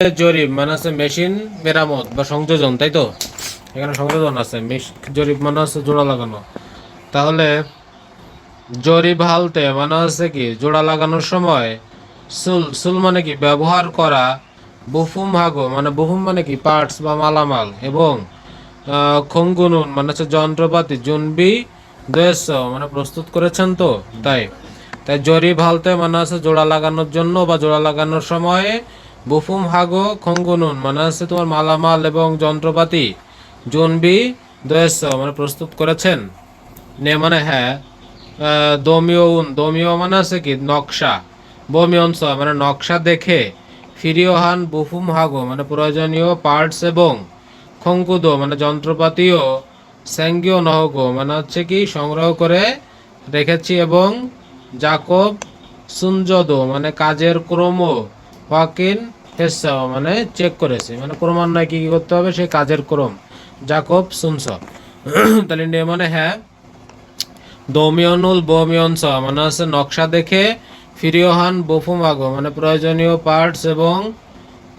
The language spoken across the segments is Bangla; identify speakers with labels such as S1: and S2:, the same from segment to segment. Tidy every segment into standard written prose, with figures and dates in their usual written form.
S1: জরিপ মানে আছে মেশিন মেরামত বা সংযোজন, তাই তো? এখানে সংযোজন আছে, জরিপ মানে আছে জোড়া লাগানো। তাহলে জরিপ হালতে মানে আছে কি জোড়া লাগানোর সময় সুল সুল মানে কি ব্যবহার করা, বুফুম হাগো মানে বুফুম মানে কি পার্টস বা মালামাল, এবং খঙ্গুনুন মানে হচ্ছে যন্ত্রপাতি, জুনবি দোয়েস মানে প্রস্তুত করেছেন তো, তাই তাই জরিপ হালতে মানে আছে জোড়া লাগানোর জন্য বা জোড়া লাগানোর সময়ে বুফুম হাগো খঙ্গুনুন মানে আছে তোমার মালামাল এবং যন্ত্রপাতি, জুনবি দোয়েস মানে প্রস্তুত করেছেন। নে মানে হ্যাঁ। দমিও মানে আছে কি নকশা, বমিয়ংস মানে নকশা দেখে, ফিরিওহান বুফুম হাগো মানে প্রয়োজনীয় পার্টস এবং খঙ্কুদো মানে যন্ত্রপাতিও, স্যাঙ্গিও নহগো মানে হচ্ছে কি সংগ্রহ করে রেখেছি, এবং জাকব সুনজদো মানে কাজের ক্রম, ওয়াকিন হেসাও মানে চেক করেছি, মানে ক্রমান্বয়ে কি কি করতে হবে সেই কাজের ক্রম, জাকব সুনস। তাহলে নে মানে হ্যাঁ। দমিয়নুল বমিয়নস মানে হচ্ছে নকশা দেখে, ফিরিওহান বফুমাগো মানে প্রয়োজনীয় পার্টস এবং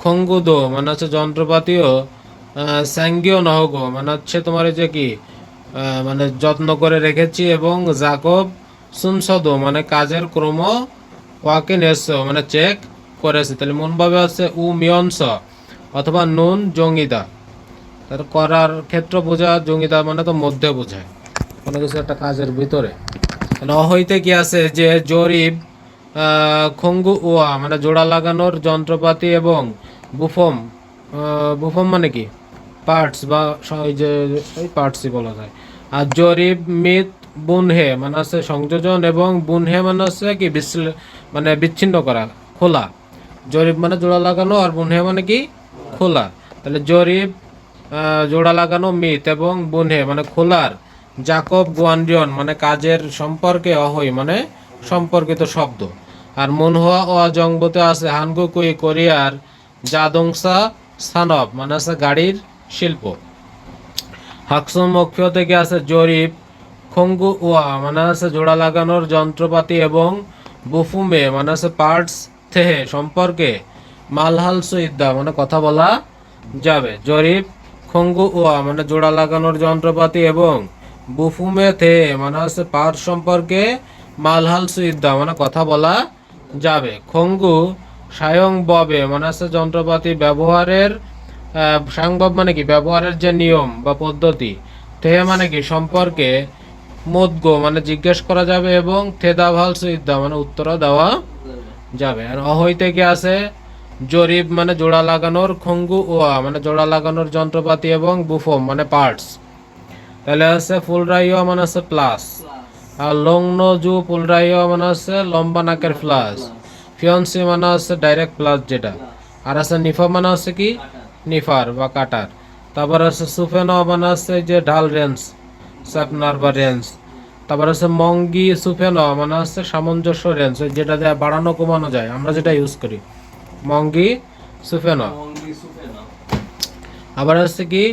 S1: খঙ্গুদো মানে হচ্ছে যন্ত্রপাতিও, স্যাঙ্গিও নহগো মানে হচ্ছে তোমার এই যে কি মানে যত্ন করে রেখেছি, এবং জাকব সুনসদো মানে কাজের ক্রম, ওয়াকিন এসো মানে চেক করেছি। তাহলে মনভাবে আছে উ মিয়নস অথবা নুন জঙ্গিদা, তার করার ক্ষেত্র বোঝা, জঙ্গিদা মানে তো মধ্যে বোঝায় কোনো কিছু একটা কাজের ভিতরে। ন হইতে কি আছে যে জরিপ, খঙ্গু ওয়া মানে জোড়া লাগানোর যন্ত্রপাতি, এবং বুফম, বুফম মানে কি পার্টস বা ওই যে ওই পার্টসই বলা যায়। আর জরিপ মিত বুনহে মানে আছে সংযোজন, এবং বুনহে মানে আছে কি মানে বিচ্ছিন্ন করা, খোলা। জরিপ মানে জোড়া লাগানো, আর বুনহে মানে কি খোলা। তাহলে জরিপ জোড়া লাগানো মিত, এবং বুনহে মানে খোলার, জাকব গুয়ানরিয়ন মানে কাজের সম্পর্কে, অহই মানে সম্পর্কিত শব্দ। আর মনহোয়া ও জংবতে আছে হানগু কুই কোরিয়ার জাদংসা স্থানব মানে আছে গাড়ির শিল্প। হাকসুম মক্ষ থেকে আছে জরিপ, খঙ্গু ওয়া মানে আছে জোড়া লাগানোর যন্ত্রপাতি, এবং বুফুমে মানে আছে পার্টস থেহে সম্পর্কে, মালহাল সুইদ্দা মানে কথা বলা যাবে। জরিপ খঙ্গু ওয়া মানে জোড়া লাগানোর যন্ত্রপাতি, এবং বুফুমে থে মানে হচ্ছে পার্টস সম্পর্কে, মালহাল সুইদ্দা মানে কথা বলা যাবে। খঙ্গু সায়ং ববে মানে হচ্ছে যন্ত্রপাতি ব্যবহারের, সাংবাব মানে কি ব্যবহারের যে নিয়ম বা পদ্ধতি, থে মানে কি সম্পর্কে, মোদগো মানে জিজ্ঞেস করা যাবে, এবং থেদাভাল সুইদ্দা মানে উত্তর দেওয়া যাবে। আর অহৈ থেকে আছে জরিপ মানে জোড়া লাগানোর, খঙ্গু ওয়া মানে জোড়া লাগানোর যন্ত্রপাতি, এবং বুফম মানে পার্টস। তাহলে আছে ফুলরাইয়া মানে আছে প্লাস, আর লংনজু ফুলরাইয়া মানে আছে লম্বা নাকের প্লাস, ফিয়ন্সি মানে আছে ডাইরেক্ট প্লাস যেটা, আর আছে নিফা মানে আছে কি নিফার বা কাটার। তারপর আছে সুফেন মানে আছে যে ঢাল রেঞ্জ, স্যাপনার বা রেঞ্জ। তারপর আছে মঙ্গি সুফেন মানে আছে সামঞ্জস্য রেঞ্জ, যেটা দিয়ে বাড়ানো কমানো যায়, আমরা যেটা ইউজ করি মঙ্গি সুফেন। আবার আছে কি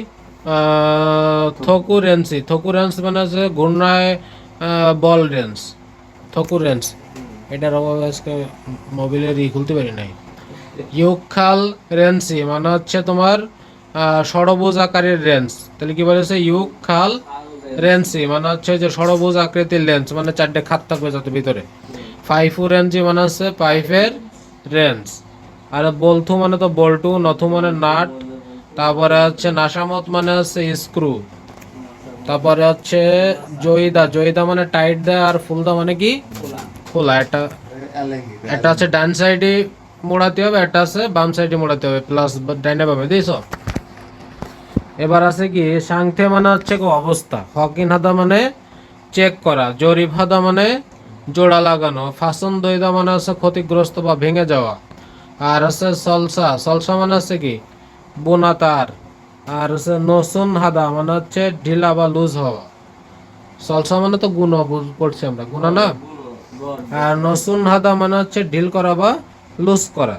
S1: থকুরেন্সি, থকুরেন্স মানে আছে ঘূর্ণায় বল রেঞ্জ, থকুরেন্স। এটার অভাবে আজকে মোবিলের খুলতে পারি নাই। ইউখাল রেন্সি মানে হচ্ছে তোমার ষড়ভুজ আকারের রেঞ্জ। তাহলে কি বলেছে ইউখাল রেন্সি মানে হচ্ছে যে ষড়ভুজ আকৃতির লেন্স, মানে চারটে খাত থাকবে যাতে ভিতরে। ফাইফু রেঞ্জি মানে হচ্ছে পাইপের রেঞ্জ। আর বলথু মানে তো বল্টু, নথু মানে নাট। তারপরে হচ্ছে নাসামত মানে হচ্ছে স্ক্রু। তারপরে হচ্ছে জয়িদা, জয়িদা মানে টাইট দেয়, আর ফুলদা মানে কি খোলা। একটা হচ্ছে ডান সাইডে মোড়াতে হবে, একটা আছে বাম সাইডে মোড়াতে হবে, প্লাস ডাইনে বামে দিয়েছ। এবার আছে কি সাংথে মানে হচ্ছে কি অবস্থা, হকিন হাদা মানে চেক করা, জরিপ হাদা মানে জোড়া লাগানো, ফাসন দইদা মানে হচ্ছে ক্ষতিগ্রস্ত বা ভেঙে যাওয়া। আর আছে সলসা, সলসা মানে হচ্ছে কি বোনা তার। আর হচ্ছে নসুন হাদা মানে হচ্ছে ঢিলা বা লুজ হওয়া। সলসা মানে তো গুণ পড়ছি আমরা, গুণা না। আর নসুন হাদা মানে হচ্ছে ঢিল করা বা লুজ করা।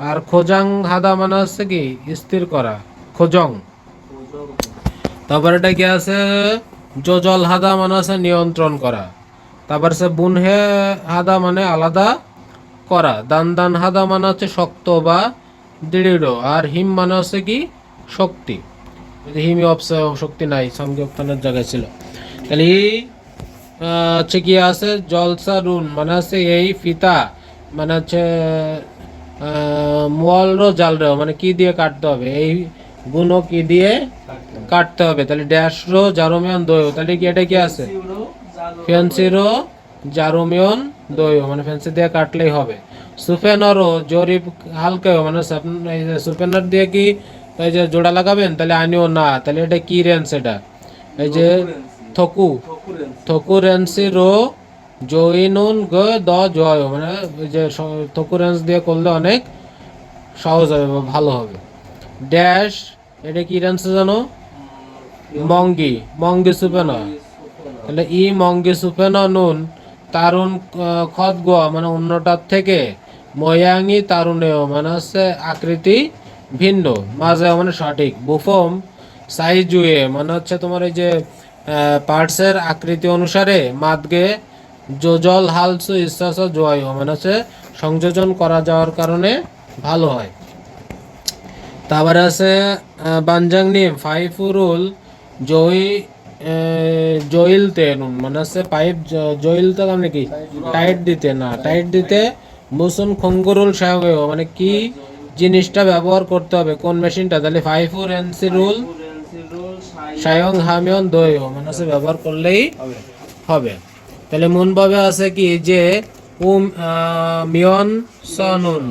S1: আর খোজাং হাদা মানে হচ্ছে কি স্থির করা, খোজং। তারপর এটা কি আছে জোজল হাদা মানে আছে নিয়ন্ত্রণ করা। তারপর আছে বুনহে হাদা মানে আলাদা করা। দান দান হাদা মানে হচ্ছে শক্ত বা দৃঢ়। আর হিম মানে হচ্ছে কি শক্তি, হিমি অপসা শক্তি নাই, সংযুক্তানের জায়গায় ছিল। তাহলে হচ্ছে কি আছে জলসা রুন মানে হচ্ছে এই ফিতা, মানে হচ্ছে মোয়ালরো জালরো মানে কি দিয়ে কাটতে হবে, এই গুণও কি দিয়ে কাটতে হবে। তাহলে ড্যাশ রো জারোমিয়ন দৈও, তাহলে কি এটা কি আছে ফ্যান্সিরো জারোমিয়ন দৈও, মানে ফ্যান্সি দিয়ে কাটলেই হবে। সুফেনারও জরিপ হালকা মানে এই যে সুফেনার দিয়ে কি এই যে জোড়া লাগাবেন, তাহলে আনিও না, তাহলে এটা কি রেঞ্জ, এটা এই যে থকু থকু রেন্সি রো জইনুন গ দ জয়, মানে ওই যে থকু রেঞ্জ দিয়ে করলে অনেক সহজ হবে বা ভালো হবে। ড্যাশ এটা কি রেঞ্জ জানো, মঙ্গি মঙ্গি সুপেনা, তাহলে ই মঙ্গি সুপেনা নুন তারুণ খদ গোয়া মানে অন্যটার থেকে, ময়াঙ্গি তারুণেও মানে হচ্ছে আকৃতি ভিন্ন, মাঝে মানে সঠিক। বুফম সাইজুয়ে মানে হচ্ছে তোমার এই যে পার্টসের আকৃতি অনুসারে মাদগে যোজল হালসু ইচ্ছাস জয় মানে হচ্ছে সংযোজন করা যাওয়ার কারণে ভালো হয়। তারপরে আছে বানজাং নিম ফাইফুরুল জই জইল তেনুন মানে হচ্ছে পাইপ জইল তো মানে কি টাইট দিতে, না টাইট দিতে মুসুন খঙ্গুরুল সাহেব মানে কি জিনিসটা ব্যবহার করতে হবে, কোন মেশিনটা, তাহলে ফাইফুর এনসি রুল সায়ং হামিয়ন দই মানে হচ্ছে ব্যবহার করলেই হবে। তাহলে মূলভাবে আছে কি যে মিয়ন সনুন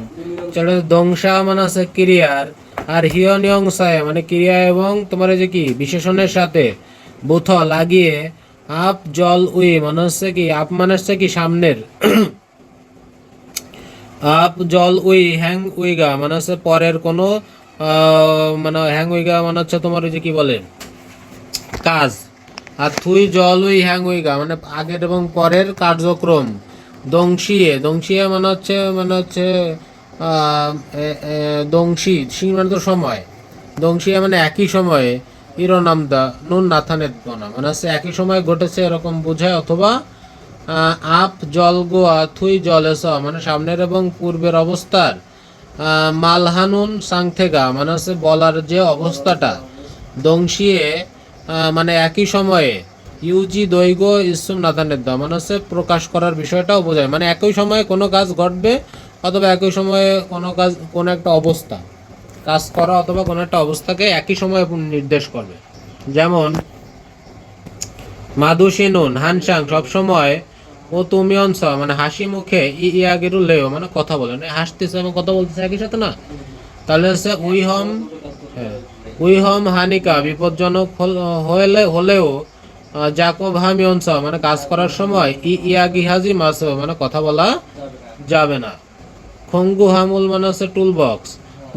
S1: সেটা দংশা মানে আছে ক্রিয়ার, আর হিয়ন ইয়ং সায় মানে ক্রিয়া এবং তোমার এই যে কি বিশেষণের সাথে বুথ লাগিয়ে আপ জল উই মানে হচ্ছে কি আপ মানে হচ্ছে কি সামনের আপ জল উই হ্যাং উইগা মানে হচ্ছে পরের কোনো মানে হ্যাং উইগা মানে হচ্ছে তোমার ওই যে কি বলে কাজ, আর থুই জল উই হ্যাং উইগা মানে আগের এবং পরের কার্যক্রম। দংশিয়ে দংশিয়ে মানে হচ্ছে দংশি সিং মানে তো সময়, দংশিয়া মানে একই সময়ে ইরোনামদা নুন নাথানের গোনা মানে হচ্ছে একই সময় ঘটেছে এরকম বোঝায়, অথবা আপ জল গোয়া থুই জল এস মানে সামনের এবং পূর্বের অবস্থার, মালহানুন সাংথেগা মানে হচ্ছে বলার যে অবস্থাটা, দংশিয়ে মানে একই সময়ে ইউজি দৈর্ঘ্য ইসুম নাথানের দা মানে হচ্ছে প্রকাশ করার বিষয়টাও বোঝায়, মানে একই সময়ে কোনো কাজ ঘটবে অথবা একই সময়ে কোনো কাজ কোনো একটা অবস্থা কাজ করা অথবা কোনো একটা অবস্থাকে একই সময়ে নির্দেশ করবে। যেমন মাদুসিনুন হানসাং সবসময় ও তুমি অংশ মানে হাসি মুখে ইয়াগেরু লেও মানে কথা বলে, মানে হাসতেছে এবং কথা বলতেছে একই সাথে না, তাহলে হচ্ছে হ্যাঁ উই হম হানিকা বিপজ্জনক হলেও জাকব হামি অংশ মানে কাজ করার সময় ইয়াগি হাজি মাস মানে কথা বলা যাবে না। খঙ্গু হামুল মানে হচ্ছে টুল বক্স,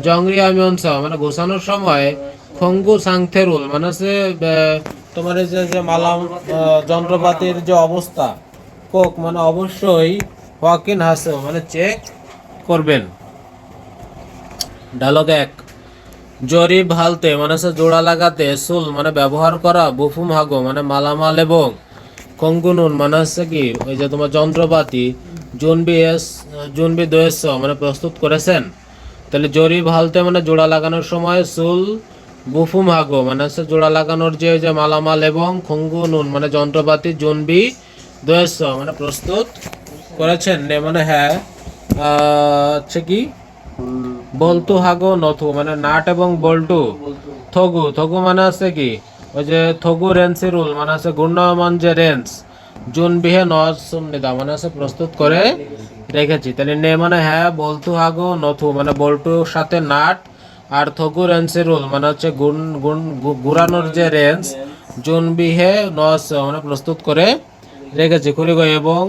S1: জংরি আমি অংশ মানে ঘোষানোর সময় খঙ্গু সাংথেরুল মানে হচ্ছে তোমার এই যে মালাম যন্ত্রপাতির যে অবস্থা কোক মানে অবশ্যই ওয়াকিন হাসে মানে চেক করবেন। ডায়লগ 1 জরিপ হালতে মানে হচ্ছে জোড়া লাগাতে, সুল মানে ব্যবহার করা, বুফুম হাগো মানে মালামাল এবং কঙ্গুনুন মানে হচ্ছে কি ওই যে তোমার যন্ত্রপাতি, জুনবি দোয়েস মানে প্রস্তুত করেছেন। তাহলে জরিপ হালতে মানে জোড়া লাগানোর সময়, সুল বুফুম হাগো মানে হচ্ছে জোড়া লাগানোর যে যে মালামাল এবং খঙ্গুনুন মানে যন্ত্রপাতি, জুনবি দোয়েস মানে প্রস্তুত করেছেন মানে হ্যাঁ হচ্ছে কি বলতু হাগো নথু মানে নাট এবং বল্টু, থগু থগু মানে আছে কি ওই যে থগু রেন্সি রুল মানে আছে ঘূর্ণায়মান যে রেঞ্জ, জুন বিহে নজ সুমনিদা মানে আছে প্রস্তুত করে রেখেছি। তাহলে নে মানে হ্যাঁ, বলতু হাগো নথু মানে বল্টুর সাথে নাট, আর থগু রেন্সি রুল মানে হচ্ছে ঘুরানোর যে রেঞ্জ, জুন বিহে নজ মানে প্রস্তুত করে রেখেছি খুলিগো। এবং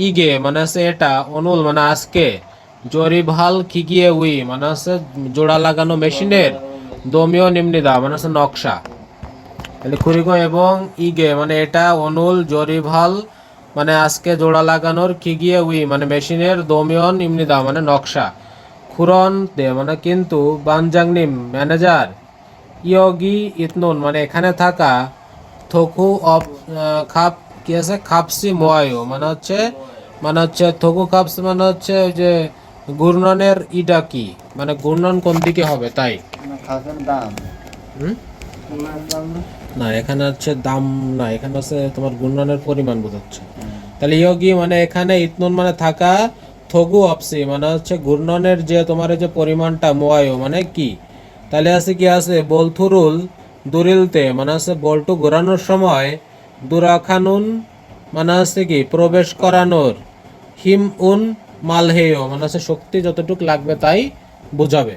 S1: ইগে মানে আছে এটা, অনুল মানে আজকে, জরিভাল খিগিয়ে উই মানে হচ্ছে জোড়া লাগানো মেশিনের, দমীয় নিম্নিদা মানে হচ্ছে নকশা। তাহলে খুরিগো এবং ইগে মানে এটা, অনুল জরিভাল মানে আজকে জোড়া লাগানোর, খিগিয়ে উই মানে মেশিনের, দমীয় নিম্নিদা মানে নকশা। খুরন দে মানে কিন্তু, বানজাংনিম ম্যানেজার, ইয়গি ইতনুন মানে এখানে থাকা, থকু অফ খাপ কি আছে খাপসি মোয়ায়ো মানে হচ্ছে থকু খাপসি মানে হচ্ছে ওই যে ঘূর্ণনের ইটা কি, মানে ঘূর্ণন কোন দিকে হবে তাই। হুম? না এখানে হচ্ছে দাম, না এখানে হচ্ছে তোমার ঘূর্ণনের পরিমাণ বোঝাচ্ছে। তাহলে ইয়োগি মানে এখানে ইতনুন মানে থাকা, থগু অপসি মানে হচ্ছে ঘূর্ণনের যে তোমার এই যে পরিমাণটা, মোয়ায়ো মানে কি। তাহলে আছে কি আছে বলথুরুল দুরিলতে মানে হচ্ছে বলটু ঘোরানোর সময়, দুরাখানুন মানে হচ্ছে কি প্রবেশ করানোর, হিম উন মালহেয় মানে হচ্ছে শক্তি যতটুক লাগবে তাই বোঝাবে।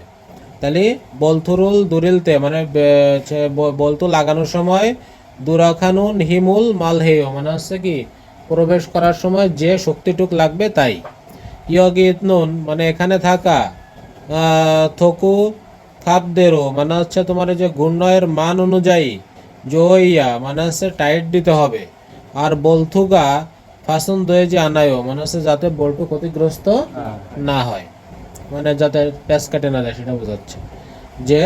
S1: তাহলে বলথুরুল দুরিলতে মানে বলতু লাগানোর সময়, দুরাখানুন হিমুল মালহেয় মানে হচ্ছে কি প্রবেশ করার সময় যে শক্তিটুক লাগবে তাই। ইয়গিত নুন মানে এখানে থাকা, থকু খাপদেরও মানে হচ্ছে তোমার এই যে ঘূর্ণয়ের মান অনুযায়ী, জইয়া মানে হচ্ছে টাইট দিতে হবে। আর বলথুগা ফাসুন দয়ে যে আনায়ও মানে হচ্ছে যাতে বল্টু ক্ষতিগ্রস্ত না হয়, মানে যাতে প্যাচ কাটে না যায় সেটা বোঝাচ্ছে। যে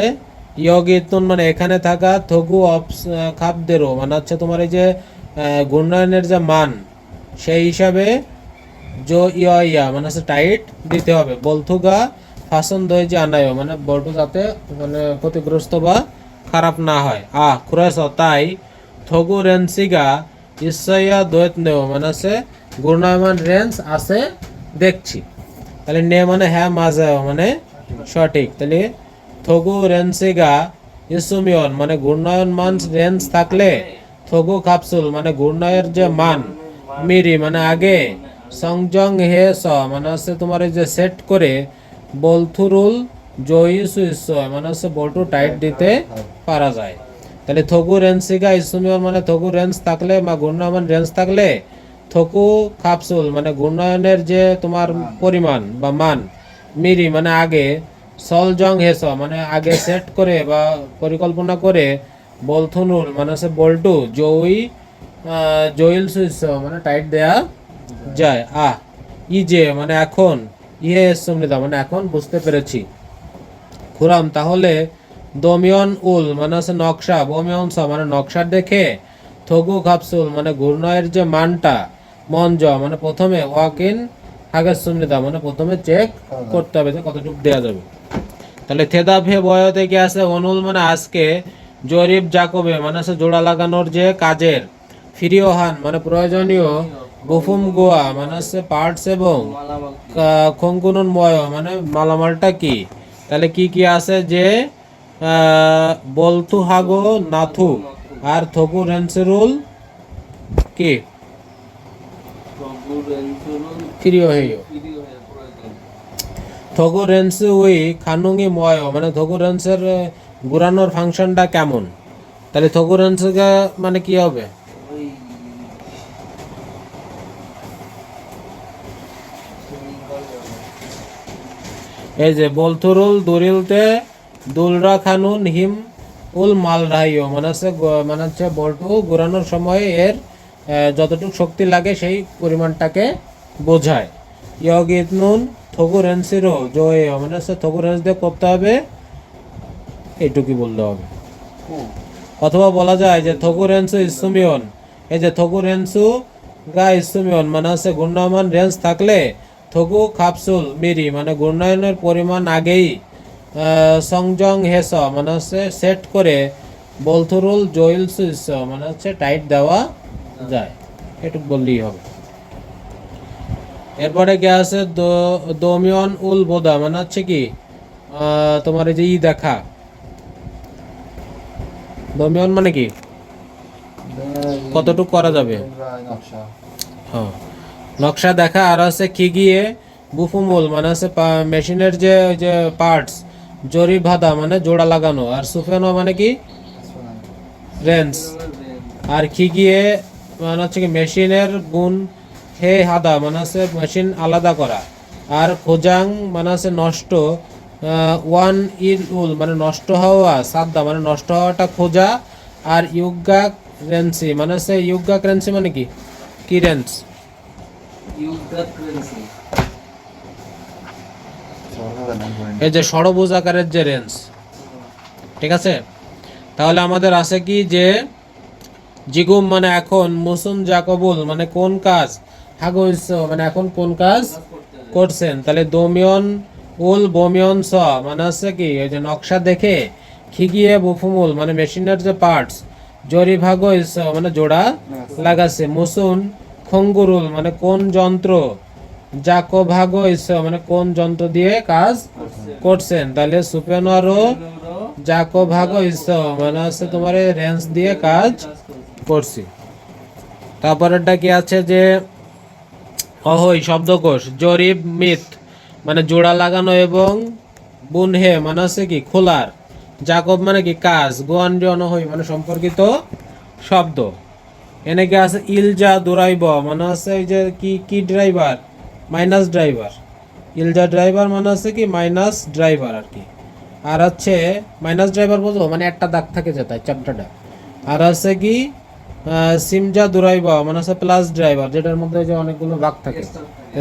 S1: ইয়গিতুন মানে এখানে থাকা, থগু অপস খাপদেরও মানে হচ্ছে তোমার এই যে ঘূর্ণায়নের যে মান সেই হিসাবে জো ইয়া মানে হচ্ছে টাইট দিতে হবে। বলথুগা ফাসন দই যে আনায়ও মানে বল্টু যাতে মানে ক্ষতিগ্রস্ত বা খারাপ না হয়। খুরাস তাই থগু রেন্সিগা ইসয়া দৈত নেও মানে হচ্ছে ঘূর্ণায়মান রেঞ্জ আছে দেখছি। তাহলে নে মানে হ্যাঁ মাজা মানে সঠিক। তাহলে থগু রেন্সিগা ইসুমিয়ন মানে ঘূর্ণায়ন মান রেঞ্জ থাকলে, থগু কাপসুল মানে ঘূর্ণায়ের যে মান, মিরি মানে আগে, সংজং হে স মানে হচ্ছে তোমার এই যে সেট করে, বলথুরুল জয়িসু মানে হচ্ছে বল্টু টাইট দিতে পারা যায়। তাহলে থগু রেন্সিগা ইসুমিয়ন মানে থগু রেঞ্জ থাকলে বা ঘূর্ণায়মান রেঞ্জ থাকলে, থকু কাপসুল মানে ঘূর্ণায়নের যে তোমার পরিমাণ বা মান, মিরি মানে আগে, সলজং হেস মানে আগে সেট করে বা পরিকল্পনা করে, বলথুনুল মানে হচ্ছে বল্টু জইল সুইস মানে টাইট দেয়া যায়। ই যে মানে এখন, ইয়ে সুমৃতা মানে এখন বুঝতে পেরেছি। খুরাম তাহলে দমিয়ন উল মানে হচ্ছে নকশা, বমিয়ন স মানে নকশা দেখে, থগু কাপসুল মানে ঘূর্ণয়ের যে মানটা, মঞ্জ মানে প্রথমে ওয়াকিন হাগের সুমৃতা মানে প্রথমে চেক করতে হবে যে কতটুকু দেওয়া যাবে। তাহলে থেদাফে বয় থেকে আছে অনুল মানে আজকে, জরিফ জাকবে মানে হচ্ছে জোড়া লাগানোর যে কাজের, ফিরিওহান মানে প্রয়োজনীয়, বুফুম গোয়া মানে হচ্ছে পার্টস এবং খঙ্কুনুন ময় মানে মালামালটা কি। তাহলে কি কি আছে যে বলতু হাগো নাথু আর থকু রেন্সেরুল কি ফিরিও হেয়, থগু রেন্সু উই খানুঙ্গি ময় মানে থগু রেন্সের ঘুরানোর ফাংশনটা কেমন। তাহলে থগু রেন্সুকে মানে কি হবে, এই যে বলথুরুল দুরিলতে দুলরা খানুন হিম উল মাল রাহিও মানে হচ্ছে বলটু ঘোরানোর সময় এর যতটুকু শক্তি লাগে সেই পরিমাণটাকে বোঝায়। ইয়গিত নুন থগু রেন্সিরও জয় মানে হচ্ছে থগু রেন্স দিয়ে করতে হবে, এইটুকুই বলতে হবে। অথবা বলা যায় যে থগু রেন্সু ইসুমিয়ন, এই যে থগু রেন্সু গা ইসুমিয়ন মানে হচ্ছে ঘূর্ণায়মান রেঞ্জ থাকলে, থগু কাপসুল মিরি মানে ঘূর্ণায়নের পরিমাণ আগেই, সংজং হেস মানে হচ্ছে সেট করে, বলথুরুল জইল সুইস মানে হচ্ছে টাইট দেওয়া যায়, এটুকু বললেই হবে। এরপরে কি আছে দমিয়ন উল বোদা মানে হচ্ছে কি তোমার এই যে দেখা, দমিয়ন মানে কি কতটুকু করা যাবে, হ্যাঁ নকশা দেখা। আর আছে খিগিয়ে বুফুমুল মানে হচ্ছে মেশিনের যে ওই যে পার্টস, জরি ভাদা মানে জোড়া লাগানো, আর সুফেনো মানে কি রেঞ্জ, আর খিগিয়ে মানে হচ্ছে কি মেশিনের গুণ, হে হাদা মানে হচ্ছে মেশিন আলাদা করা, আর খোজাং মানে হচ্ছে নষ্ট, ওয়ান ইল উল মানে নষ্ট হওয়া, সাদ্দা মানে নষ্ট হওয়াটা খোঁজা, আর ইউগা ক্রেন্সি মানে হচ্ছে ইউগা ক্রেন্সি মানে কি কি রেঞ্জ, এই যে ষড়ভুজ আকারের যে রেঞ্জ। ঠিক আছে, তাহলে আমাদের আছে কি যে জিগুম মানে এখন, মুসুন জাকবুল মানে কোন কাজ, হাগো মানে এখন কোন কাজ করছেন। তাহলে দোমিয়ন উল বমিয়ন স মানে হচ্ছে কি ওই যে নকশা দেখে খিগিয়ে বুফুমুল মানে মেশিনের যে পার্টস জরি ভাগ মানে জোড়া লাগাচ্ছে। মুসুন খঙ্গুরুল মানে কোন যন্ত্র জাকো ভাগ মানে কোন যন্ত্র দিয়ে কাজ করছেন। তাহলে সুপেনরও জাকো ভাগ মানে হচ্ছে তোমার রেঞ্জ দিয়ে কাজ করছি। তারপরেরটা কি আছে যে অহই শব্দকোষ জরিপ মিথ মানে জোড়া লাগানো এবং বুনহে মানে হচ্ছে কি খোলার, জাকব মানে কি কাজ, গোয়ান্ডি অনহই মানে সম্পর্কিত শব্দ। এনে কি আছে ইলজা দুরাইব মানে হচ্ছে এই যে কি কি ড্রাইভার মাইনাস ড্রাইভার, ইলজা ড্রাইভার মানে হচ্ছে কি মাইনাস ড্রাইভার আর কি। আর হচ্ছে মাইনাস ড্রাইভার বলবো মানে একটা দাগ থাকে যেটা চ্যাপ্টারটা। আর আছে কি সিমজা দুরাইবা মানে হচ্ছে প্লাস ড্রাইভার যেটার মধ্যে যে অনেকগুলো ভাগ থাকে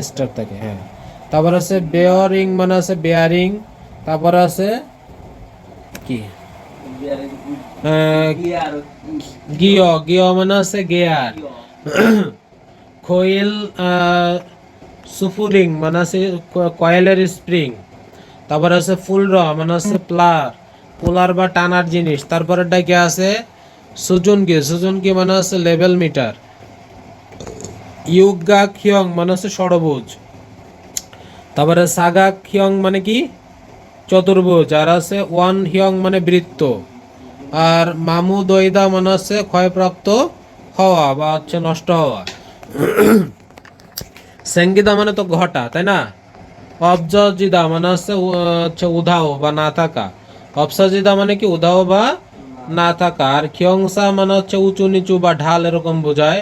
S1: স্টার থাকে। হ্যাঁ, তারপর আছে বেয়ারিং মানে আছে বেয়ারিং। তারপর আছে কি গিয় গিয় মানে আছে গিয়ার। কোয়েল সুফুরিং মানে আছে কয়েলের স্প্রিং। তারপর আছে ফুল র মানে আছে প্লার পোলার বা টানার জিনিস। তারপরেরটা কি আছে সুজুনকি, সুজুনকি মানে হচ্ছে লেভেল মিটার। ইউগা খিয়ং মানে হচ্ছে ষড়ভুজ। তারপরে সাগা খিয়ং মানে কি চতুর্ভুজ। আর আছে ওয়ান হিয়ং মানে বৃত্ত। আর মামু দইদা মানে হচ্ছে ক্ষয়প্রাপ্ত হওয়া বা হচ্ছে নষ্ট হওয়া। সেঙ্গিদা মানে তো ঘটা, তাই না? অবজিদা মানে হচ্ছে উধাও বা না থাকা। অবসাজিদা মানে কি উধাও বা না থাকা। আর খিয়ংসা মানে হচ্ছে উঁচু নিচু বা ঢাল এরকম বোঝায়।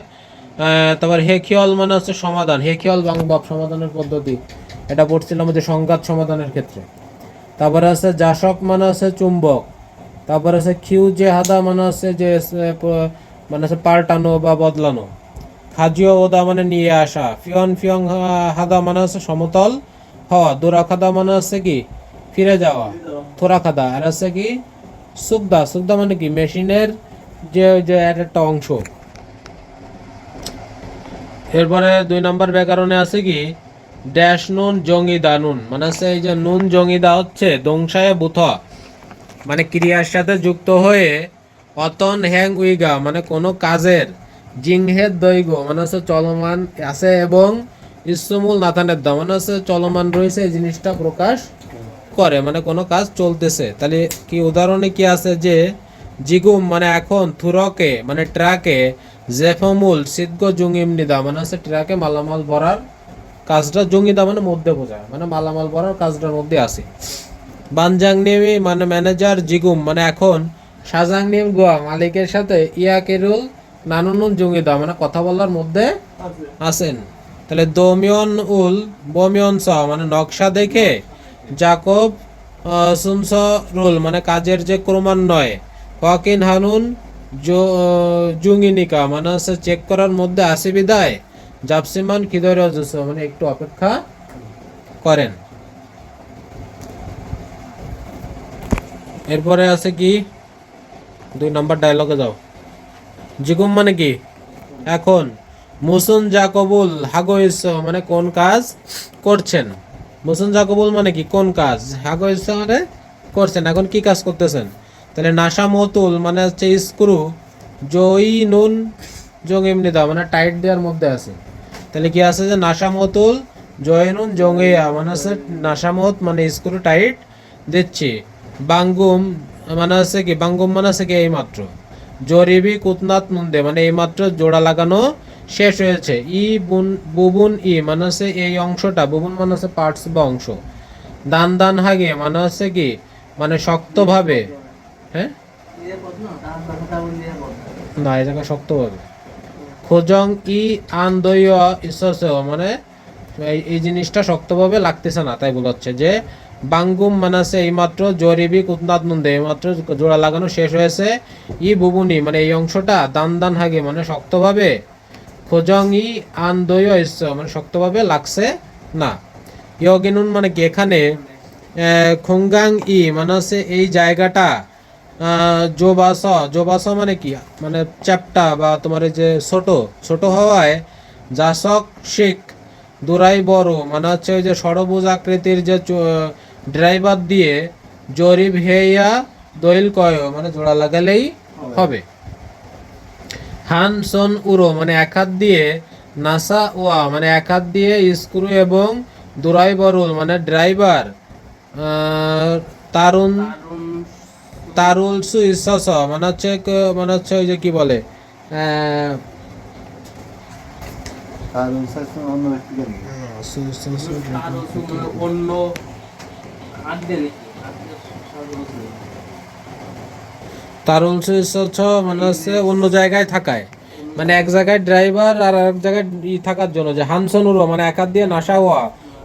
S1: তারপর হেখিয়ল মানে হচ্ছে সমাধান, হেখিয়ল বাংবাব সমাধানের পদ্ধতি, এটা পড়ছিলাম যে সংঘাত সমাধানের ক্ষেত্রে। তারপরে আছে জাসক মানে হচ্ছে চুম্বক। তারপরে আছে খিউ যে হাদা মানে হচ্ছে যে মানে হচ্ছে পাল্টানো বা বদলানো। খাজিও ওদা মানে নিয়ে আসা। ফিয়ন ফিয়ং হাদা মানে হচ্ছে সমতল হওয়া। দোরা খাদা মানে হচ্ছে কি ফিরে যাওয়া, থোরা খাদা। আর আছে কি সুকদা, সুকদা মানে কি মেশিনের যে যে একটা অংশ। এরপরে 2 নম্বর ব্যাকরণে আছে কি ড্যাশ নুন জঙ্গিদা নুন মানে হচ্ছে এই যে নুন জঙ্গিদা হচ্ছে দংশায় বুথ মানে ক্রিয়ার সাথে যুক্ত হয়ে অতন হ্যাং উইগা মানে কোনো কাজের জিংহের দৈর্ঘ্য মানে হচ্ছে চলমান আছে এবং ইসমুল নাথানের দা মানে হচ্ছে চলমান রয়েছে এই জিনিসটা প্রকাশ করে মানে কোনো কাজ চলতেছে। তাহলে কি উদাহরণে কি আছে যে জিগুম মানে এখন থুরকে মানে ট্রাকে জেফমুল সিদ্ধ জুঙ্গিমনিদা মানে হচ্ছে ট্রাকে মালামাল ভরার কাজটা জঙ্গিদা মানে মধ্যে বোঝায় মানে মালামাল ভরার কাজটার মধ্যে আছে। বানজাংনিমি মানে ম্যানেজার জিগুম মানে এখন সাজাংনিম গোয়া মালিকের সাথে ইয়াকেরুল নানুনুন জঙ্গিদা মানে কথা বলার মধ্যে আছেন। তাহলে দোমিয়ন উল বমিয়ন স মানে নকশা দেখে জাকব সুনস রুল মানে কাজের যে ক্রমান্বয়ে ওয়াকিন হানুন জুঙ্গিনিকা মানে হচ্ছে চেক করার মধ্যে আসে বিদায় জাপসিমান খিদর মানে একটু অপেক্ষা করেন। এরপরে আছে কি 2 নম্বর ডায়লগে যাও। জিগুম মানে কি এখন। মুসুন জাকবুল হাগোইস মানে কোন কাজ করছেন। মুসুন জাকবুল মানে কি কোন কাজ, হাগোইস মানে করছেন, এখন কি কাজ করতেছেন। তাহলে নাসা মতুল মানে হচ্ছে স্ক্রু জই নুন জং এমনি দা মানে টাইট দেওয়ার মধ্যে আছে। তাহলে কি আছে যে নাসা মতুল জয় নুন জঙ্গিয়া মানে হচ্ছে নাসামত মানে স্ক্রু টাইট দিচ্ছি। বাঙ্গুম মানে হচ্ছে কি বাঙ্গুম মানে হচ্ছে কি এই মাত্র। জরিবি কুতনাত মুন্দে মানে এই মাত্র জোড়া লাগানো শেষ হয়েছে। ই বুবুন ই মানে হচ্ছে এই অংশটা, বুবুন মানে হচ্ছে পার্টস বা অংশ। দান দান হাগে মানে হচ্ছে কি মানে শক্তভাবে। হ্যাঁ না এই জায়গায় শক্তভাবে। খোজং ই আন্দয় ঈশ্বর মানে এই জিনিসটা শক্তভাবে লাগতেছে না তাই বলাচ্ছে যে বাঙ্গুম মানে আছে এইমাত্র জরিবি কুতনাত মুন্দে এইমাত্র জোড়া লাগানো শেষ হয়েছে। ই বুবুনি মানে এই অংশটা দান দান হাগে মানে শক্তভাবে। খোজং ই আন্দয় মানে শক্তভাবে লাগছে না। ইয়গিনুন মানে কি এখানে। খোঙ্গাং ই মানে হচ্ছে এই জায়গাটা। জোবাস জোবাস মানে কি মানে চ্যাপ্টা বা তোমার এই যে ছোট ছোট হওয়ায় জাসক শিখ দুরাই বড় মানে হচ্ছে ওই যে ষড়ভুজ আকৃতির যে ড্রাইভার দিয়ে জরিব হেয়া দইল কয় মানে জোড়া লাগালেই হবে। হানসন উরো মানে এক হাত দিয়ে, নাসা ওয়া মানে এক হাত দিয়ে স্ক্রু এবং দুরাই বরুল মানে ড্রাইভার, তারুন তারুল সুইসস মানে হচ্ছে মানে হচ্ছে ওই যে কি বলে
S2: অন্য
S1: তারুল সুইসস মানে হচ্ছে অন্য জায়গায় থাকায়, মানে এক জায়গায় ড্রাইভার আর এক জায়গায় থাকার জন্য। যে হানসনুরো মানে এক হাত দিয়ে নাসা হওয়া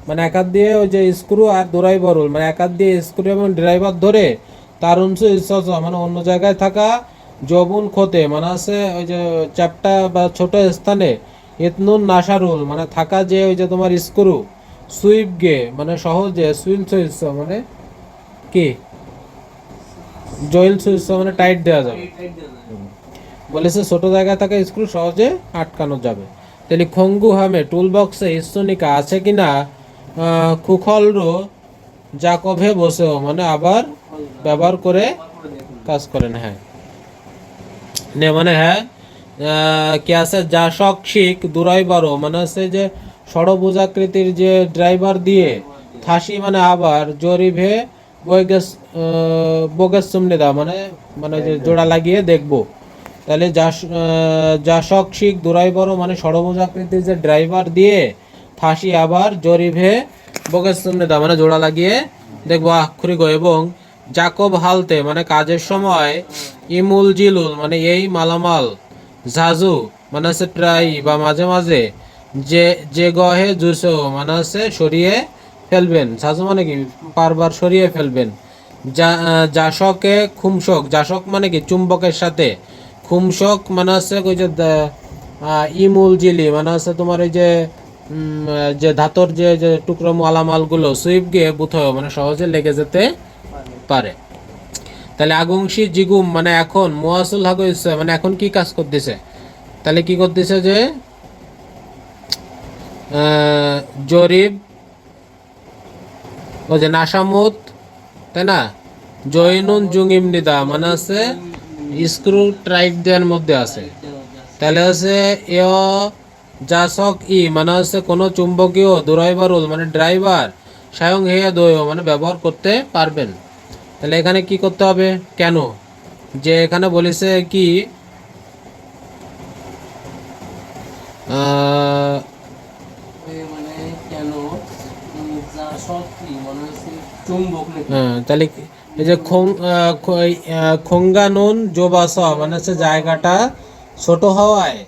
S1: মানে এক হাত দিয়ে ওই যে স্ক্রু আর দোরাই বরুল মানে এক হাত দিয়ে স্ক্রু এবং ড্রাইভার ধরে, তারুনসু ইসস মানে অন্য জায়গায় থাকা, জবুন খোতে মানে আছে ওই যে চ্যাপটা বা ছোট স্থানে, ইতনুন নাসারুল মানে থাকা যে ওই যে তোমার স্ক্রু, সুইপ গে মানে সহজে, সুইল সুইস মানে কি জয়েল সুইচ মানে টাইট দেওয়া যাবে। বলেছে ছোট জায়গায় থাকা স্ক্রু সহজে আটকানো যাবে। তাহলে খঙ্গু হামে টুল বক্সে ইস্তনিকা আছে কিনা খুখলরো জাকভে বসেও মানে আবার ব্যবহার করে কাজ করেন। হ্যাঁ নে মানে হ্যাঁ কি আছে যা শিক দুরাই বারো মানে আছে যে ষড়ভুজাকৃতির যে ড্রাইভার দিয়ে, থাসি মানে আবার, জরিভে বৈগেস বোগেস সুমনিদা মানে মানে যে জোড়া লাগিয়ে দেখবো। তাহলে যা শিক দুরাই বড় মানে ষড়ভুজাকৃতির যে ড্রাইভার দিয়ে, থাসি আবার, জরিভে বোগেস সুমনিদা মানে জোড়া লাগিয়ে দেখবো আক্ষরিক। এবং জাকব হালতে মানে কাজের সময়, ইমুল জিলুল মানে এই মালামাল, ঝাজু মানে আছে প্রায় বা মাঝে মাঝে, যে যে গহে জুসো মানে আছে সরিয়ে ফেলবেন, ঝাজু মানে কি বারবার সরিয়ে ফেলবেন। জাশকে খুমশক, জাশক মানে কি চুম্বকের সাথে, খুমশক মানে আছে ওই যে ইমুল জিলি মানে আছে তোমার ওই যে যে ধাতর যে যে টুকরো মালামালগুলো সুইপ গিয়ে বুথয় মানে সহজে লেগে যেতে পারে। তাহলে আগুংশী জিগুম মানে এখন, মোয়াসুল হাগো ইচ্ছে মানে এখন কি কাজ করতেছে, তাহলে কি করতেছে যে জরিব ও যে নাসামুত, তাই না, জয়নুন জুঙ্গিম নিদা মানে আছে স্ক্রু টাইট দেওয়ার মধ্যে আছে। তাহলে হচ্ছে এ জাসক ই মানে হচ্ছে কোনো চুম্বকীয় দুরাইবারুল মানে ড্রাইভার, স্বয়ং হেয়া দয় মানে ব্যবহার করতে পারবেন। তাহলে এখানে কি করতে হবে, কেন, যে এখানে বলেছে কি
S2: মানে কেন যা শক্তি মনে হচ্ছে চুম্বক নাকি?
S1: তাহলে এই যে খোঙ্গানুন জোবাস মানে হচ্ছে জায়গাটা ছোট হওয়ায়,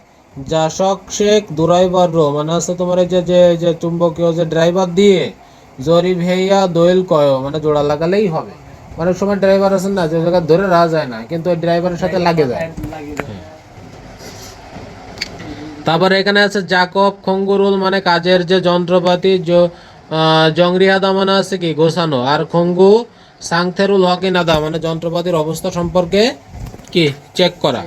S1: জাসক শেখ দুরাইবার মানে হচ্ছে তোমার এই যে যে যে চুম্বকীয় যে ড্রাইভার দিয়ে, জরিব হেইয়া দোয়েল কয় মানে জোড়া লাগালেই হবে। অনেক সময় ড্রাইভার আছেন না যে জায়গা ধরে রাখা যায় না কিন্তু ওই ড্রাইভারের সাথে লাগে যায়। তারপরে এখানে আছে জাকব খঙ্গুরুল মানে কাজের যে যন্ত্রপাতি, জংরিহাদা মানে আছে কি গোছানো, আর খঙ্গু সাংথেরুল হকিনাদা মানে যন্ত্রপাতির অবস্থা সম্পর্কে কি চেক করা।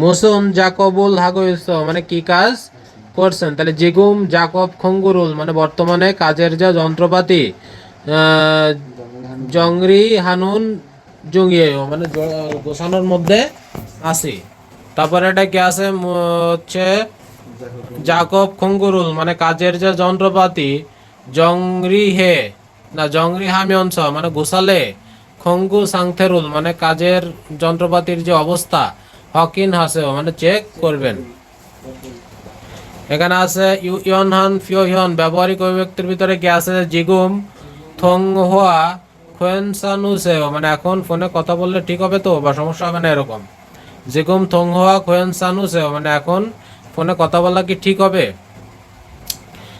S1: মুসুম জাকবুল হাগোইস মানে কি কাজ করছেন, তাহলে জিগুম জাকব খঙ্গুরুল মানে বর্তমানে কাজের যে যন্ত্রপাতি, জংরি হানুন জঙ্গিয়ে মানে গোছানোর মধ্যে আছে। তারপরে এটা কি আছে হচ্ছে জাকব খঙ্গুরুল মানে কাজের যে যন্ত্রপাতি, জংরি হে না জংরি হামিয়ংস মানে গোসালে, খঙ্গু সাংথেরুল মানে কাজের যন্ত্রপাতির যে অবস্থা, হকিন হাসেও মানে চেক করবেন। এখানে আছে ইয়নহান ফিওহিয়ন ব্যবহারিক অভিব্যক্তির ভিতরে কি আছে, জিগুম থং হোয়া খোয়েনসানুসেও মানে এখন ফোনে কথা বললে ঠিক হবে তো বা সমস্যা হবে না এরকম। জিগুম থং হোয়া খোয়েনসানুসেও মানে এখন ফোনে কথা বলা কি ঠিক হবে।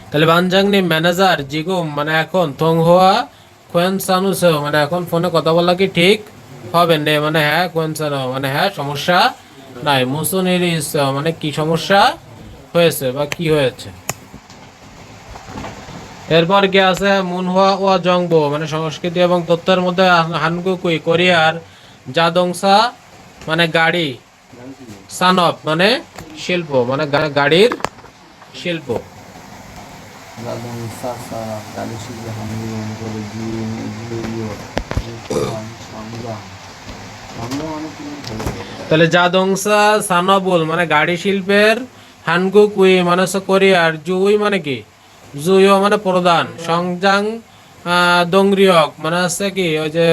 S1: তাহলে বানজাংনি ম্যানেজার জিগুম মানে এখন, থং হোয়া খোয়েনসানুসেও মানে এখন ফোনে কথা বলা কি ঠিক হবে নে মানে হ্যাঁ, খোয়েনসানো মানে হ্যাঁ সমস্যা নাই, মুসুনিরিস মানে কি সমস্যা হয়েছে বা কি হয়েছে। এরপর কি আছে মুনহুয়া ও জংবো মানে সংস্কৃতি এবং তত্ত্বের মধ্যে, হানগুকুই কোরিয়ার, জাদংসা মানে গাড়ি, সানপ মানে শিল্প মানে গাড়ির শিল্প।
S3: জাদং সাসা গাড়ি শিল্পে হামগুলো করে জিও সংগ্রাম সংগ্রাম মানে কি
S1: তাহলে জাদংসা সানবুল মানে গাড়ি শিল্পের, হানগুক উই মানে হচ্ছে কোরিয়ার, জুই মানে কি জুইও মানে প্রধান, সংজাং দংরিয়ক মানে হচ্ছে কি ওই যে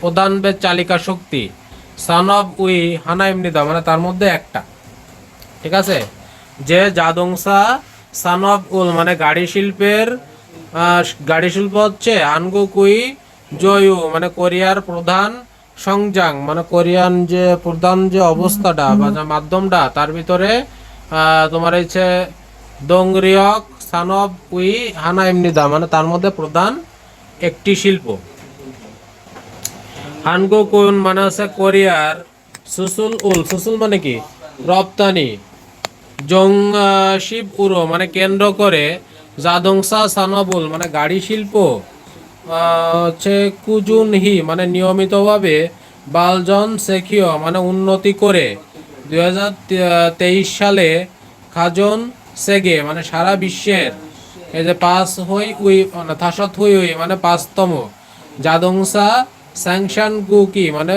S1: প্রধান চালিকা শক্তি, সানব উই হানা ইমনিদা মানে তার মধ্যে একটা। ঠিক আছে, যে জাদংসা সানব উল মানে গাড়ি শিল্পের, গাড়ি শিল্প হচ্ছে আনগুকুই জয়ু মানে কোরিয়ার প্রধান, সংজাং মানে কোরিয়ান যে প্রধান যে অবস্থাটা বা যে মাধ্যমটা তার ভিতরে তোমার হচ্ছে দংরিয়ক সানব উই হানা ইমনিদা মানে তার মধ্যে প্রধান একটি শিল্প। হানগুকুন মানে হচ্ছে কোরিয়ার, সুসুল উল সুসুল মানে কি রপ্তানি, জং শিব উরো মানে কেন্দ্র করে, জাদংসা সানবুল মানে গাড়ি শিল্প হচ্ছে কুজুন হি মানে নিয়মিতভাবে, বালজন সেখিও মানে উন্নতি করে 2023 সালে, খাজন সেগে মানে সারা বিশ্বের, এই যে পাঁচ হই উই মানে থাসত হই উই মানে পাঁচতম, জাদংসা স্যাংশন গুকি মানে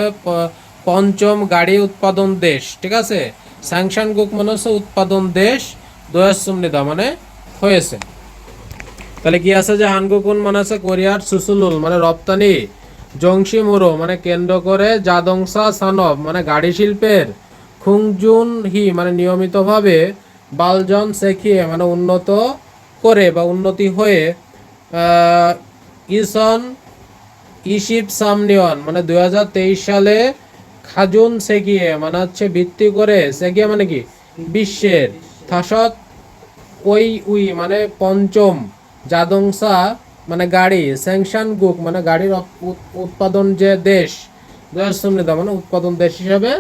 S1: পঞ্চম গাড়ি উৎপাদন দেশ। ঠিক আছে, স্যাংশন গুক মানে হচ্ছে উৎপাদন দেশ, দয়াসুমনিদা মানে হয়েছে। তাহলে কি আছে যে হানগুকুন মানে আছে কোরিয়ার, সুসুলুল মানে রপ্তানি, জংশিমুরো মানে কেন্দ্র করে, জাদংসা সানব মানে গাড়ি শিল্পের, খুংজুন হি মানে নিয়মিতভাবে, বালজন সেখিয়ে মানে উন্নত করে বা উন্নতি হয়ে, ইসন ইশিপ সামনিয়ন মানে 2023 সালে, খাজুন সেগিয়ে মানে হচ্ছে ভিত্তি করে, সেগিয়ে মানে কি বিশ্বের, থাসত ওই উই মানে পঞ্চম, জাদংসা মানে গাড়ি, স্যাংশন গুক মানে গাড়ির উৎপাদন যে দেশ, দয়াসুমনিদা মানে উৎপাদন দেশ হিসাবে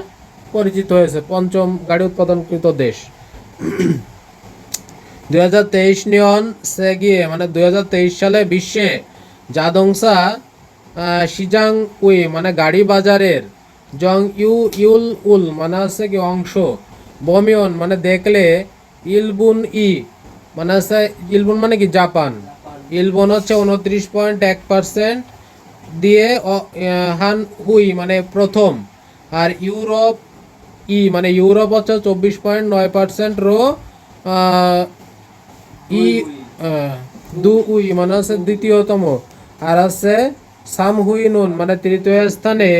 S1: পরিচিত হয়েছে, পঞ্চম গাড়ি উৎপাদনকৃত দেশ। 2023 নিয়ন সেগিয়ে মানে 2023 সালে বিশ্বে, জাদংসা শিজাং উই মানে গাড়ি বাজারের, জং ইউ ইউল উল মানে হচ্ছে কি অংশ, বমিয়ন মানে দেখলে, ইলবুন ই মানে হচ্ছে, ইলবুন মানে কি জাপান, ইলবন হচ্ছে 29.1% দিয়ে, হান হুই মানে প্রথম, আর ইউরোপ ই মানে ইউরোপ হচ্ছে 24.9% রো, ই দু উই মানে হচ্ছে দ্বিতীয়তম, আর আছে সাম হুই নুন মানে তৃতীয় স্থানে,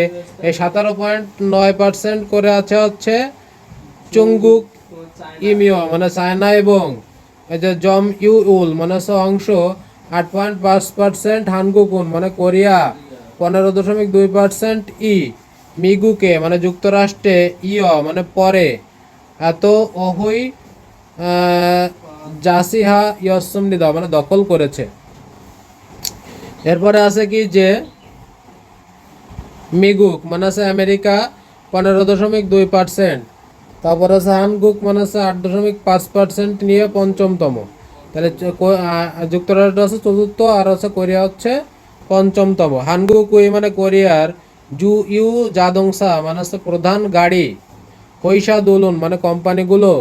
S1: এই 17.9% করে আছে হচ্ছে চুঙ্গুক ইমিও মানে চায়না, এবং এই যে জম ইউ উল মানে হচ্ছে অংশ 8.5%, হানগুকুন মানে কোরিয়া 15.2%, ই মিগুকে মানে যুক্তরাষ্ট্রে, ইয় মানে পরে, এত অহুই জাসিহা ইয়সুমনিদা মানে দখল করেছে। এরপরে আছে কি যে মিগুক মানে আছে আমেরিকা 15.2%, তারপর আছে হানগুক মানে আছে 8.5% নিয়ে পঞ্চমতম। তাহলে যুক্তরাষ্ট্র আছে চতুর্থ, আর হচ্ছে কোরিয়া হচ্ছে পঞ্চমতম। হানগুক উই মানে কোরিয়ার, জু ইউ জাদংসা মানে হচ্ছে প্রধান গাড়ি, পয়সা দোলন মানে কোম্পানিগুলো,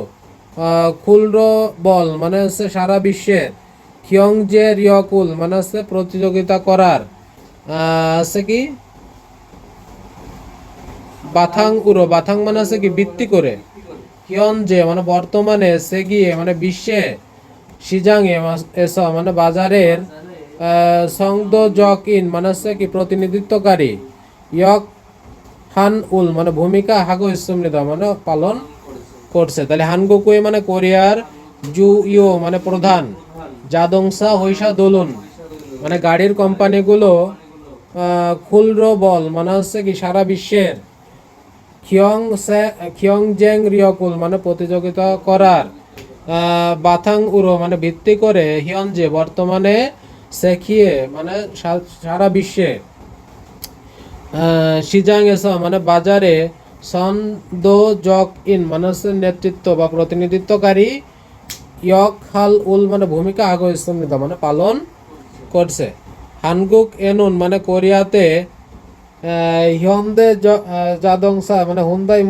S1: খুলরো বল মানে হচ্ছে সারা বিশ্বের, খিয়ংজে রিয়কুল মানে হচ্ছে প্রতিযোগিতা করার, আছে কি বাথাং উড়ো, বাথাং মানে আছে কি ভিত্তি করে, কিয়নজে মানে বর্তমানে, সেগিয়ে মানে বিশ্বে, সিজাংয়ে এসা মানে বাজারের, সংদ জক ইন মানে হচ্ছে কি প্রতিনিধিত্বকারী, ইয়ক হান উল মানে ভূমিকা, হাগো ইসুমনিদা মানে পালন করছে। তাহলে হানগুকুই মানে কোরিয়ার, জু ইও মানে প্রধান, জাদংসা হৈসা দোলন মানে গাড়ির কোম্পানিগুলো, খুলরো বল মানে হচ্ছে কি সারা বিশ্বের, খিয়ংজেং রিয়কুল মানে প্রতিযোগিতা করার, বাথাং উরো মানে ভিত্তি করে, হিয়নজে বর্তমানে, সেখিয়ে মানে সারা বিশ্বে, সিজাং এসা মানে বাজারে, সন দো জক ইন মানে হচ্ছে নেতৃত্ব বা প্রতিনিধিত্বকারী, ইয়ক হাল উল মানে ভূমিকা, আগো স্তম্ভিত মানে পালন করছে। হানগুক এনুন মানে কোরিয়াতে, হিয়ন্দে জাদংসা মানে হুন্দাই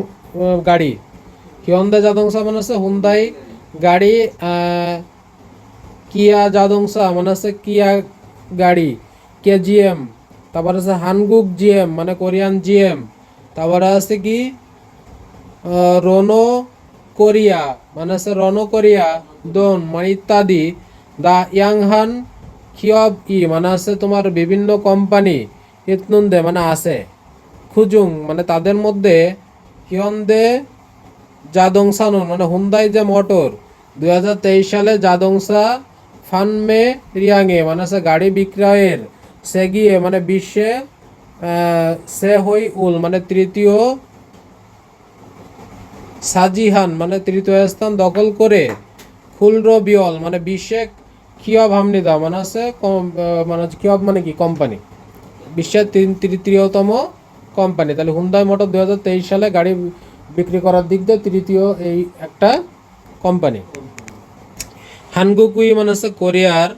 S1: গাড়ি, হিয়ন্দে জাদংসা মানে হচ্ছে হুন্দাই গাড়ি, কিয়া জাদংসা মানে হচ্ছে কিয়া গাড়ি কেজিএম, তারপরে আছে হানগুক জিএম মানে কোরিয়ান জিএম, তারপরে আছে কি রনো কোরিয়া মানে হচ্ছে রনো কোরিয়া দোন মানে ইত্যাদি। দা ইয়াংহান খিয়ব মানে আছে তোমার বিভিন্ন কোম্পানি ইতনুন্দে মানে আছে। খুজুং মানে তাদের মধ্যে হিয়ন্দে জাদংসানুন মানে হুন্দাই যে মোটর 2023 সালে জাদংসা ফানমে রিয়াংয়ে মানে আছে গাড়ি বিক্রয়ের সেগিয়ে মানে বিশ্বে সে হই উল মানে তৃতীয় সাজিহান মানে তৃতীয় স্থান দখল করে খুলরো বিয়ল মানে বিশ্বে কিয়ব হামনিদা মানে আছে মানে কিয়ব মানে কি কোম্পানি, বিশ্বের তৃতীয়তম কোম্পানি। তাহলে হুন্দাই মোটর 2023 সালে গাড়ি বিক্রি করার দিক দিয়ে তৃতীয় এই একটা কোম্পানি। হানগুকুই মানে হচ্ছে কোরিয়ার,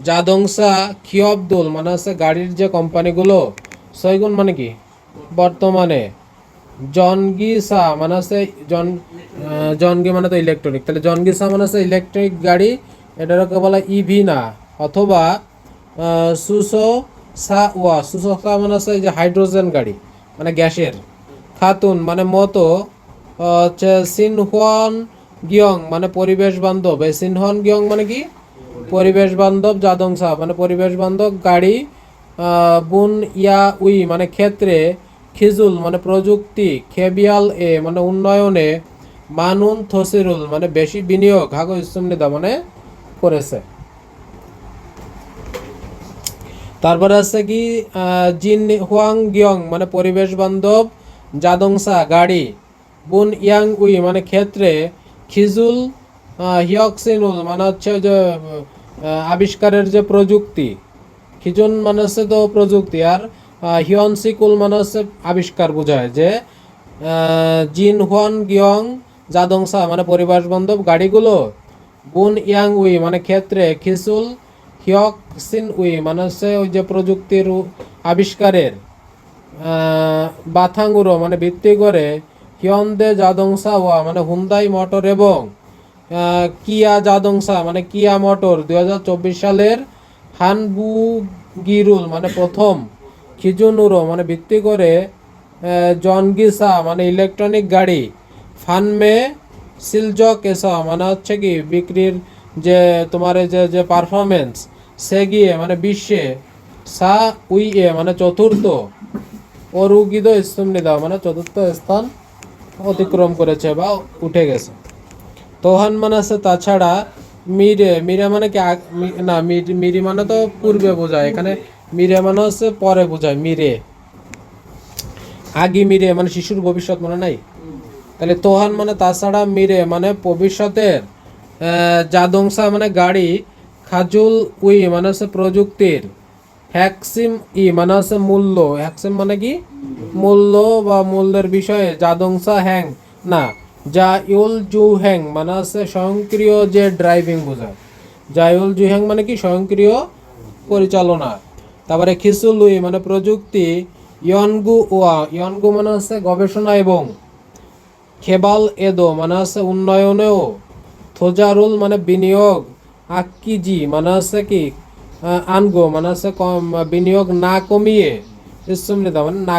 S1: জাদংসা খিয়বদুল মানে হচ্ছে গাড়ির যে কোম্পানিগুলো, সৈগুন মানে কি বর্তমানে, জনগিসা মানে হচ্ছে জনগি মানে তো ইলেকট্রনিক, তাহলে জনগিসা মানে হচ্ছে ইলেকট্রিক গাড়ি, এটাকে বলা ইভি না, অথবা সুসো সুসো মানে হচ্ছে যে হাইড্রোজেন গাড়ি মানে গ্যাসের। খাতুন মানে মতো হচ্ছে সিনহুয়ান গিয়ং মানে পরিবেশ বান্ধব, এই সিনহুয়ান গিয়ং মানে কি পরিবেশ বান্ধব জাদংসা মানে পরিবেশ বান্ধব গাড়ি। বুন ইয়া উই মানে ক্ষেত্রে, খিজুল মানে প্রযুক্তি, খেবিয়াল মানে উন্নয়নে, মানুন থসিরুল মানে বেশি বিনিয়োগ হাগো ইসুমনিদা মানে করেছে। তারপরে আছে কি জিন হুয়াং গিয়ং মানে পরিবেশ বান্ধব জাদংসা গাড়ি। বুন ইয়াং উই মানে ক্ষেত্রে, খিজুল হিয়ক্সিনুল মানে হচ্ছে যে আবিষ্কারের যে প্রযুক্তি, খিজুন মানে হচ্ছে তো প্রযুক্তি, আর হিয়নসিকুল মানে হচ্ছে আবিষ্কার বোঝায় যে জিন হুয়ান গিয়ং জাদংসা মানে পরিবেশ বান্ধব গাড়িগুলো। বুন ইয়াং উই মানে ক্ষেত্রে, খিসুল হিয়ক্সিন উই মানে হচ্ছে ওই যে প্রযুক্তির আবিষ্কারের বাথাঙ্গুরো মানে ভিত্তি করে, হিয়ন্দে জাদংসা ওয়া মানে হুন্দাই মোটর এবং কিয়া জাদংসা মানে কিয়া মোটর 2024 সালের হানবুগিরুল মানে প্রথম, খিজুনুরো মানে ভিত্তি করে জনগিসা মানে ইলেকট্রনিক গাড়ি, ফানমে সিলজক এসা মানে হচ্ছে কি বিক্রির যে তোমার যে যে পারফরমেন্স, সে গিয়ে মানে বিশ্বে, সা উইয়ে মানে চতুর্থ, অরুগিদ ইসুমনিদা মানে চতুর্থ স্থান অতিক্রম করেছে বা উঠে গেছে। তোহান মানে আছে তাছাড়া, মিরে মিরে মানে কি না মিরি মানে তো পূর্বে বোঝায়, এখানে মিরে মানে হচ্ছে পরে বোঝায়, মিরে আগি মিরে মানে শিশুর ভবিষ্যৎ মনে নাই। তাহলে তোহান মানে তাছাড়া, মিরে মানে ভবিষ্যতের, জাদংসা মানে গাড়ি, খাজুল উই মানে হচ্ছে প্রযুক্তির, হ্যাকসিম মানে হচ্ছে মূল্য, হ্যাকসিম মানে কি মূল্য বা মূল্যের বিষয়ে, জাদংসা হ্যাং না, যা ইউল জু হ্যাং মানে হচ্ছে স্বয়ংক্রিয় যে ড্রাইভিং বোঝায়, যা ইউল জু হ্যাং মানে কি স্বয়ংক্রিয় পরিচালনা। তারপরে খিসুলুই মানে প্রযুক্তি, ইয়নগু মানে হচ্ছে গবেষণা এবং, খেবাল এদো মানে হচ্ছে উন্নয়নেও, থোজারুল মানে বিনিয়োগ, আক্কিজি মানে হচ্ছে কি আনগো মানে হচ্ছে বিনিয়োগ না কমিয়ে, ইসুমনিদা মানে না